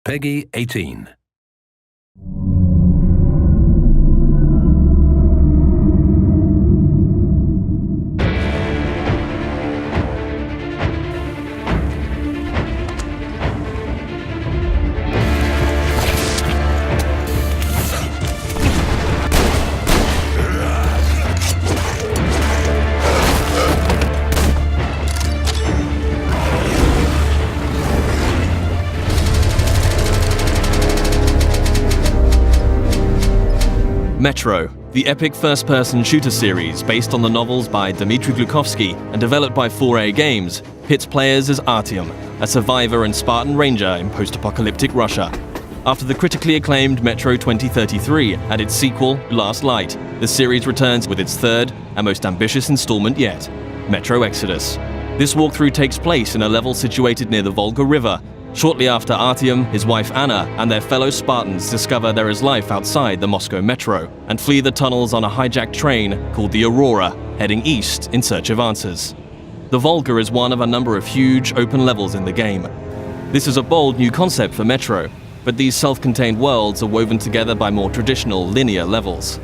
PEGI 18. Metro, the epic first-person shooter series based on the novels by Dmitry Glukhovsky and developed by 4A Games, pits players as Artyom, a survivor and Spartan ranger in post-apocalyptic Russia. After the critically acclaimed Metro 2033 and its sequel, Last Light, the series returns with its third and most ambitious installment yet, Metro Exodus. This walkthrough takes place in a level situated near the Volga River. Shortly after Artyom, his wife Anna, and their fellow Spartans discover there is life outside the Moscow metro and flee the tunnels on a hijacked train called the Aurora, heading east in search of answers. The Volga is one of a number of huge open levels in the game. This is a bold new concept for Metro, but these self-contained worlds are woven together by more traditional linear levels.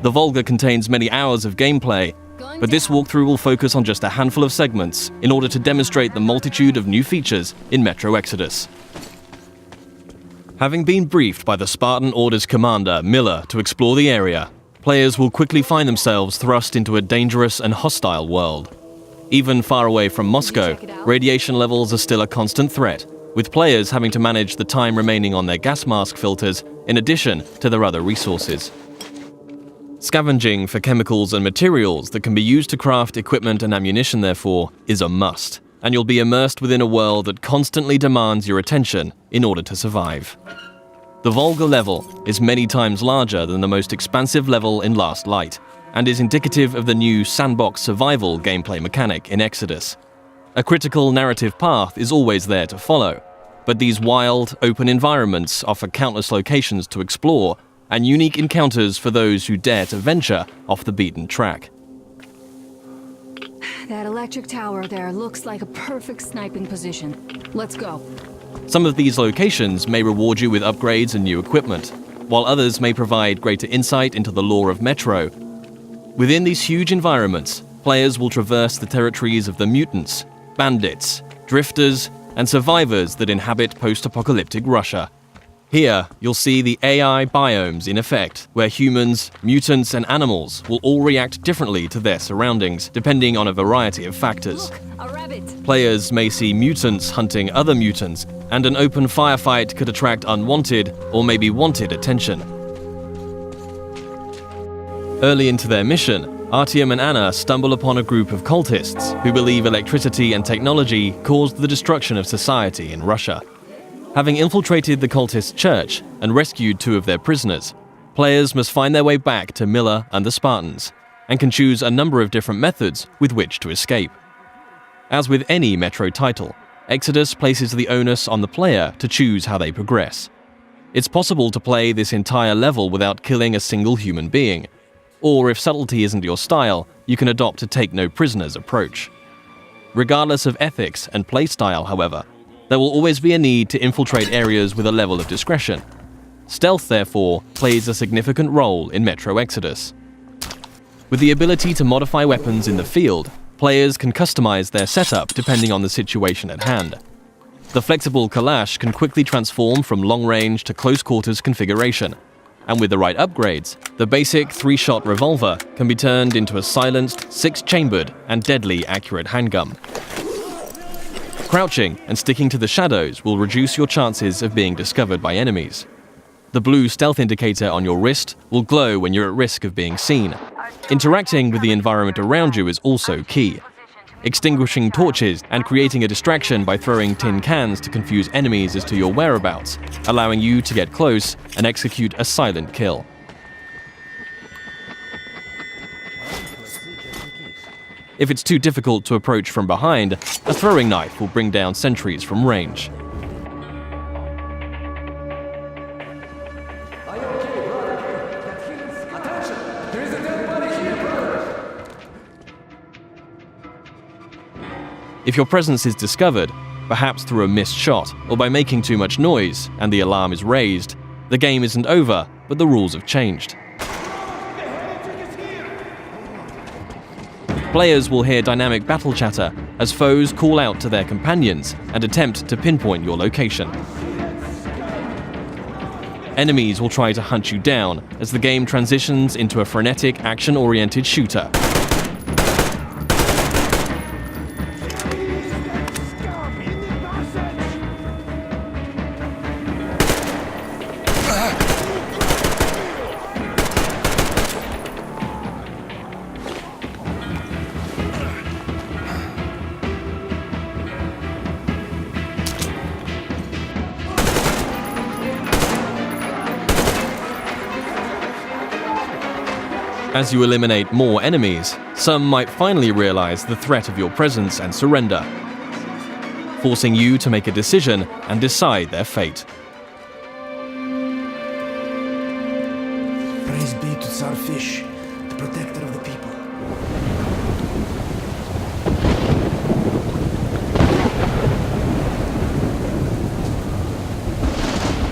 The Volga contains many hours of gameplay, but this walkthrough will focus on just a handful of segments in order to demonstrate the multitude of new features in Metro Exodus. Having been briefed by the Spartan Orders commander, Miller, to explore the area, players will quickly find themselves thrust into a dangerous and hostile world. Even far away from Moscow, radiation levels are still a constant threat, with players having to manage the time remaining on their gas mask filters in addition to their other resources. Scavenging for chemicals and materials that can be used to craft equipment and ammunition, therefore, is a must, and you'll be immersed within a world that constantly demands your attention in order to survive. The Volga level is many times larger than the most expansive level in Last Light, and is indicative of the new sandbox survival gameplay mechanic in Exodus. A critical narrative path is always there to follow, but these wild, open environments offer countless locations to explore and unique encounters for those who dare to venture off the beaten track. That electric tower there looks like a perfect sniping position. Let's go. Some of these locations may reward you with upgrades and new equipment, while others may provide greater insight into the lore of Metro. Within these huge environments, players will traverse the territories of the mutants, bandits, drifters, and survivors that inhabit post-apocalyptic Russia. Here, you'll see the AI biomes in effect, where humans, mutants, and animals will all react differently to their surroundings, depending on a variety of factors. Look, a rabbit. Players may see mutants hunting other mutants, and an open firefight could attract unwanted or maybe wanted attention. Early into their mission, Artyom and Anna stumble upon a group of cultists who believe electricity and technology caused the destruction of society in Russia. Having infiltrated the cultist church and rescued 2 of their prisoners, players must find their way back to Miller and the Spartans, and can choose a number of different methods with which to escape. As with any Metro title, Exodus places the onus on the player to choose how they progress. It's possible to play this entire level without killing a single human being, or if subtlety isn't your style, you can adopt a take-no-prisoners approach. Regardless of ethics and playstyle, however, there will always be a need to infiltrate areas with a level of discretion. Stealth, therefore, plays a significant role in Metro Exodus. With the ability to modify weapons in the field, players can customize their setup depending on the situation at hand. The flexible Kalash can quickly transform from long-range to close-quarters configuration, and with the right upgrades, the basic 3-shot revolver can be turned into a silenced, 6-chambered, and deadly accurate handgun. Crouching and sticking to the shadows will reduce your chances of being discovered by enemies. The blue stealth indicator on your wrist will glow when you're at risk of being seen. Interacting with the environment around you is also key. Extinguishing torches and creating a distraction by throwing tin cans to confuse enemies as to your whereabouts, allowing you to get close and execute a silent kill. If it's too difficult to approach from behind, a throwing knife will bring down sentries from range. If your presence is discovered, perhaps through a missed shot or by making too much noise and the alarm is raised, the game isn't over, but the rules have changed. Players will hear dynamic battle chatter as foes call out to their companions and attempt to pinpoint your location. Enemies will try to hunt you down as the game transitions into a frenetic, action-oriented shooter. As you eliminate more enemies, some might finally realize the threat of your presence and surrender, forcing you to make a decision and decide their fate. Praise be to Tsar Fish, the protector of the people.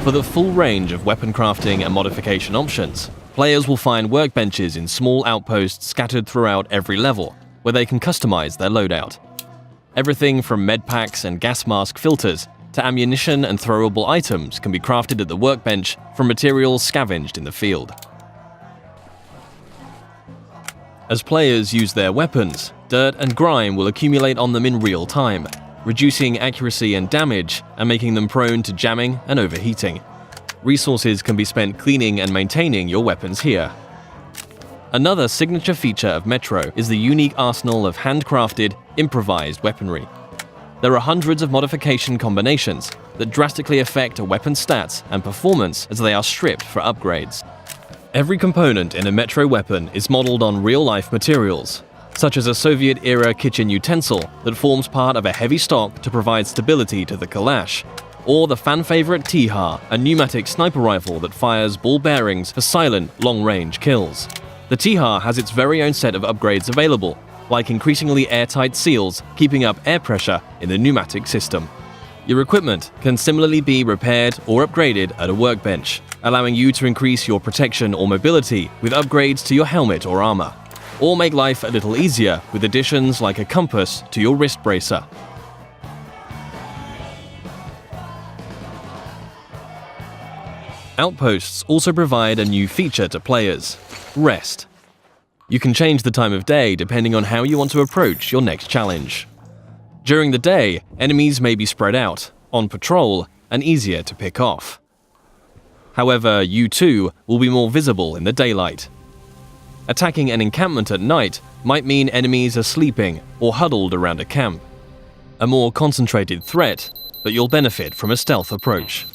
For the full range of weapon crafting and modification options, players will find workbenches in small outposts scattered throughout every level, where they can customize their loadout. Everything from medpacks and gas mask filters to ammunition and throwable items can be crafted at the workbench from materials scavenged in the field. As players use their weapons, dirt and grime will accumulate on them in real time, reducing accuracy and damage and making them prone to jamming and overheating. Resources can be spent cleaning and maintaining your weapons here. Another signature feature of Metro is the unique arsenal of handcrafted, improvised weaponry. There are hundreds of modification combinations that drastically affect a weapon's stats and performance as they are stripped for upgrades. Every component in a Metro weapon is modeled on real-life materials, such as a Soviet-era kitchen utensil that forms part of a heavy stock to provide stability to the Kalash, or the fan-favorite T-HAR, a pneumatic sniper rifle that fires ball bearings for silent, long-range kills. The T-HAR has its very own set of upgrades available, like increasingly airtight seals keeping up air pressure in the pneumatic system. Your equipment can similarly be repaired or upgraded at a workbench, allowing you to increase your protection or mobility with upgrades to your helmet or armor, or make life a little easier with additions like a compass to your wrist bracer. Outposts also provide a new feature to players: rest. You can change the time of day depending on how you want to approach your next challenge. During the day, enemies may be spread out, on patrol, and easier to pick off. However, you too will be more visible in the daylight. Attacking an encampment at night might mean enemies are sleeping or huddled around a camp. A more concentrated threat, but you'll benefit from a stealth approach.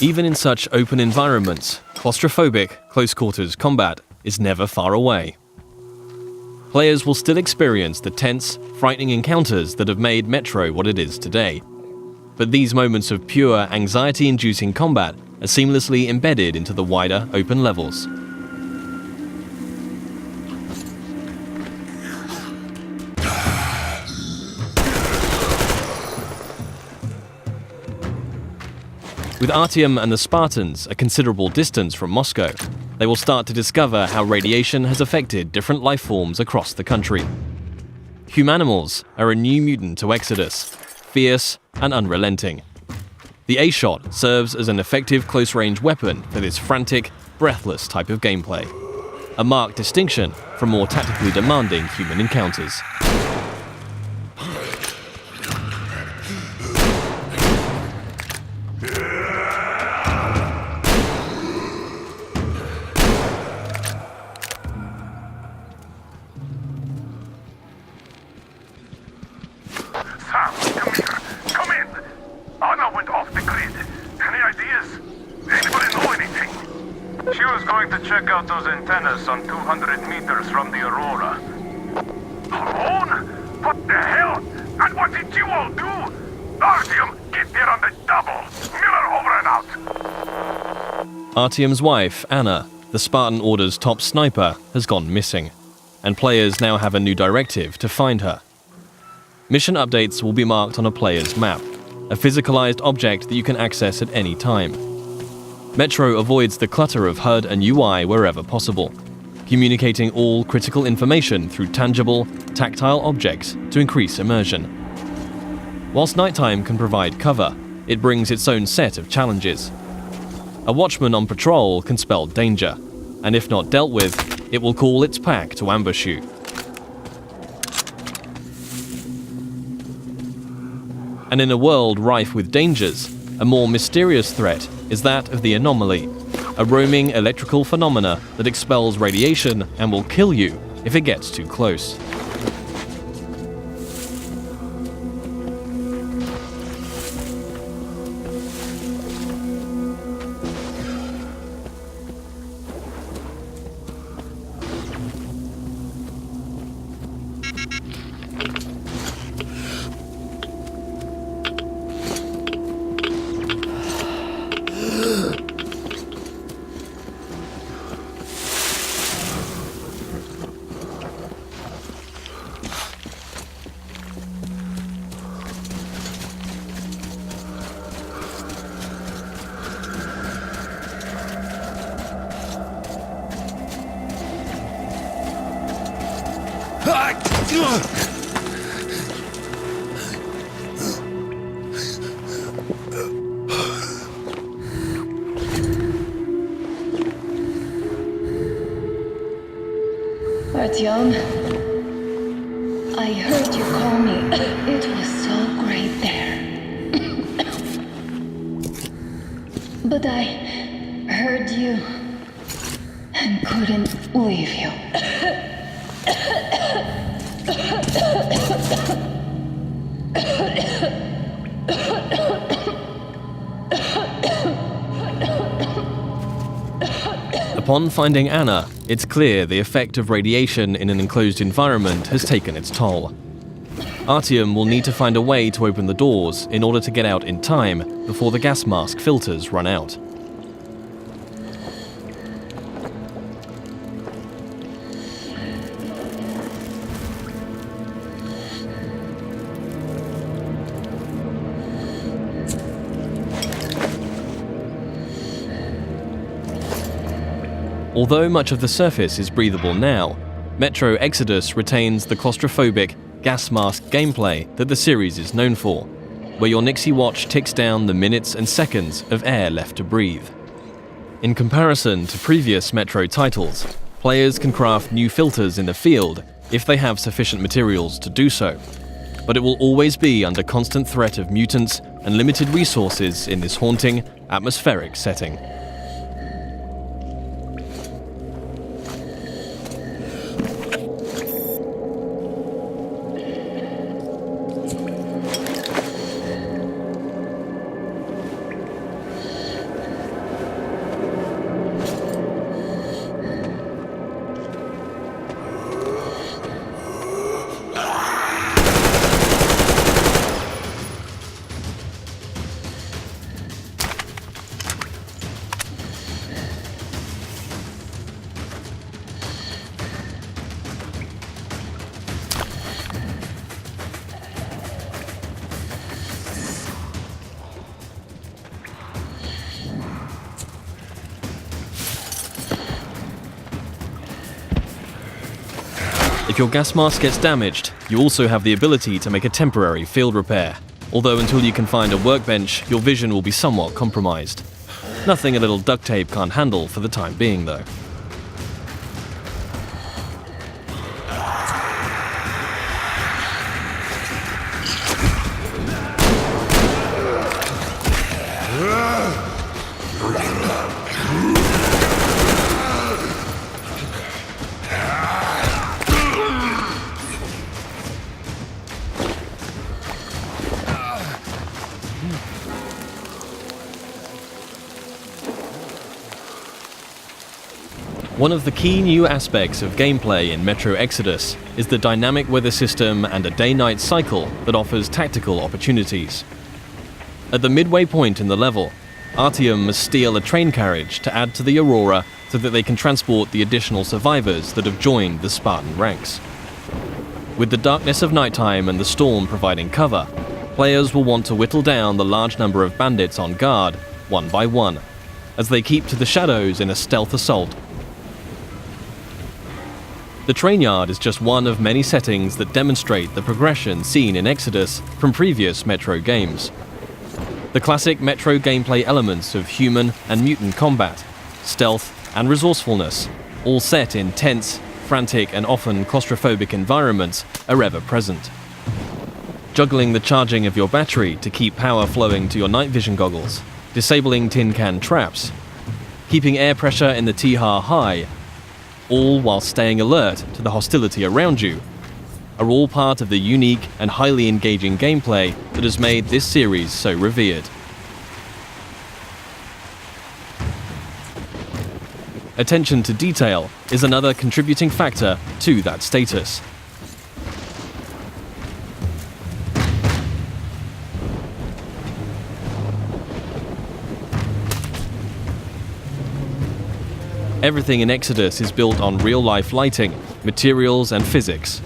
Even in such open environments, claustrophobic close-quarters combat is never far away. Players will still experience the tense, frightening encounters that have made Metro what it is today. But these moments of pure, anxiety-inducing combat are seamlessly embedded into the wider, open levels. With Artyom and the Spartans a considerable distance from Moscow, they will start to discover how radiation has affected different life forms across the country. Humanimals are a new mutant to Exodus, fierce and unrelenting. The A-Shot serves as an effective close-range weapon for this frantic, breathless type of gameplay, a marked distinction from more tactically demanding human encounters. She was going to check out those antennas some 200 meters from the Aurora. Alone? What the hell? And what did you all do? Artyom, get there on the double. Miller over and out. Artyom's wife, Anna, the Spartan Order's top sniper, has gone missing, and players now have a new directive to find her. Mission updates will be marked on a player's map, a physicalized object that you can access at any time. Metro avoids the clutter of HUD and UI wherever possible, communicating all critical information through tangible, tactile objects to increase immersion. Whilst nighttime can provide cover, it brings its own set of challenges. A watchman on patrol can spell danger, and if not dealt with, it will call its pack to ambush you. And in a world rife with dangers, a more mysterious threat is that of the anomaly, a roaming electrical phenomena that expels radiation and will kill you if it gets too close. Artyom, I heard you call me. It was so great there. But I heard you and couldn't leave you. Upon finding Anna, it's clear the effect of radiation in an enclosed environment has taken its toll. Artyom will need to find a way to open the doors in order to get out in time before the gas mask filters run out. Although much of the surface is breathable now, Metro Exodus retains the claustrophobic, gas mask gameplay that the series is known for, where your Nixie watch ticks down the minutes and seconds of air left to breathe. In comparison to previous Metro titles, players can craft new filters in the field if they have sufficient materials to do so, but it will always be under constant threat of mutants and limited resources in this haunting, atmospheric setting. If your gas mask gets damaged, you also have the ability to make a temporary field repair, although until you can find a workbench, your vision will be somewhat compromised. Nothing a little duct tape can't handle for the time being, though. One of the key new aspects of gameplay in Metro Exodus is the dynamic weather system and a day-night cycle that offers tactical opportunities. At the midway point in the level, Artyom must steal a train carriage to add to the Aurora so that they can transport the additional survivors that have joined the Spartan ranks. With the darkness of nighttime and the storm providing cover, players will want to whittle down the large number of bandits on guard, one by one, as they keep to the shadows in a stealth assault. The train yard is just one of many settings that demonstrate the progression seen in Exodus from previous Metro games. The classic Metro gameplay elements of human and mutant combat, stealth and resourcefulness, all set in tense, frantic and often claustrophobic environments, are ever present. Juggling the charging of your battery to keep power flowing to your night vision goggles, disabling tin can traps, keeping air pressure in the Tihar high, all while staying alert to the hostility around you, are all part of the unique and highly engaging gameplay that has made this series so revered. Attention to detail is another contributing factor to that status. Everything in Exodus is built on real-life lighting, materials and physics.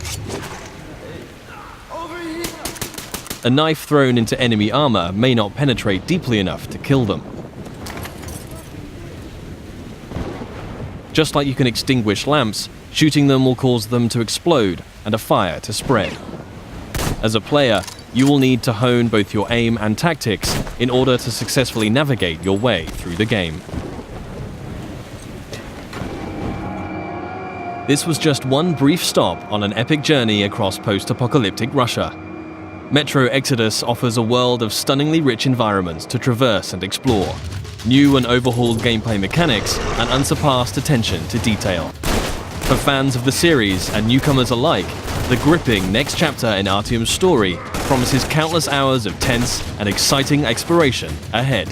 A knife thrown into enemy armor may not penetrate deeply enough to kill them. Just like you can extinguish lamps, shooting them will cause them to explode and a fire to spread. As a player, you will need to hone both your aim and tactics in order to successfully navigate your way through the game. This was just one brief stop on an epic journey across post-apocalyptic Russia. Metro Exodus offers a world of stunningly rich environments to traverse and explore, new and overhauled gameplay mechanics, and unsurpassed attention to detail. For fans of the series and newcomers alike, the gripping next chapter in Artyom's story promises countless hours of tense and exciting exploration ahead.